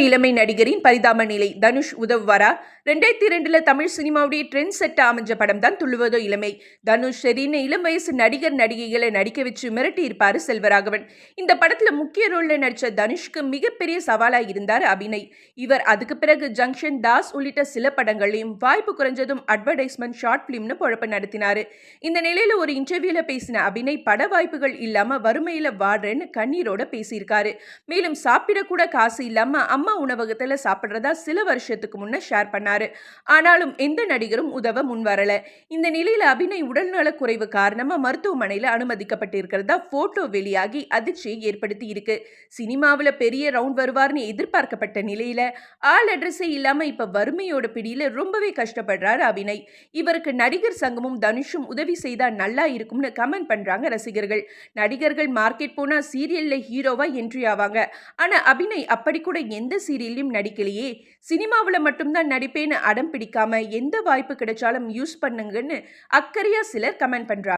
இளமை நடிகரின் பரிதாப நிலை. தனுஷ் உதவுவாரா? 2002ல தமிழ் சினிமாவுடைய ட்ரெண்ட் செட்டா அமைஞ்ச படம் தான் துள்ளுவதோ இளமை. தனுஷ் சரின்னு இளம் வயசு நடிகர் நடிகைகளை நடிக்க வச்சு மிரட்டி இருப்பாரு செல்வராகவன். இந்த படத்துல முக்கிய ரோல்ல நடிச்ச தனுஷ்க்கு மிகப்பெரிய சவாலா இருந்தாரு அபிநய். இவர் அதுக்கு பிறகு ஜங்ஷன், தாஸ் உள்ளிட்ட சில படங்களையும் வாய்ப்பு குறைஞ்சதும் அட்வர்டைஸ்மெண்ட், ஷார்ட் பிலிம்னு பொழப்பு நடத்தினாரு. இந்த நிலையில ஒரு இன்டர்வியூல பேசின அபிநய் பட வாய்ப்புகள் இல்லாம வறுமையில வாடுறேன்னு கண்ணீரோட பேசியிருக்காரு. மேலும் சாப்பிடக்கூட காசு இல்லாம அம்மா உணவகத்துல சாப்பிடுறதா சில வருஷத்துக்கு முன்ன ஷேர் பண்ணாரு. ஆனாலும் எந்த நடிகரும் உதவ முன் வரல. இந்த நிலையில அபிநய் உடல்நல குறைவு காரணமா மருத்துவமனையில அனுமதிக்கப்பட்டிருக்கிறதா போட்டோ வெளியாகி அதிர்ச்சியை ஏற்படுத்தி இருக்கு. சினிமாவில் பெரிய ரவுண்ட் வருவார்னு எதிர்பார்க்கப்பட்ட நிலையில ஆள் அட்ரஸே இல்லாம இப்ப வறுமையோட பிடியில ரொம்பவே கஷ்டப்படுறாரு அபிநய். இவருக்கு நடிகர் சங்கமும் தனுஷும் உதவி செய்தா நல்லா இருக்கும்னு கமெண்ட் பண்றாங்க ரசிகர்கள். நடிகர்கள் மார்க்கெட் போனா சீரியல்ல ஹீரோவா என்ட்ரி ஆவாங்க. ஆனா அபிநய் அப்படி கூட எந்த சீரியல்லையும் நடிக்கலையே. சினிமாவில் மட்டும்தான் நடிப்பேன்னு அடம் பிடிக்காம எந்த வாய்ப்பு கிடைச்சாலும் யூஸ் பண்ணுங்கன்னு அக்கறையா சிலர் கமெண்ட் பண்றாங்க.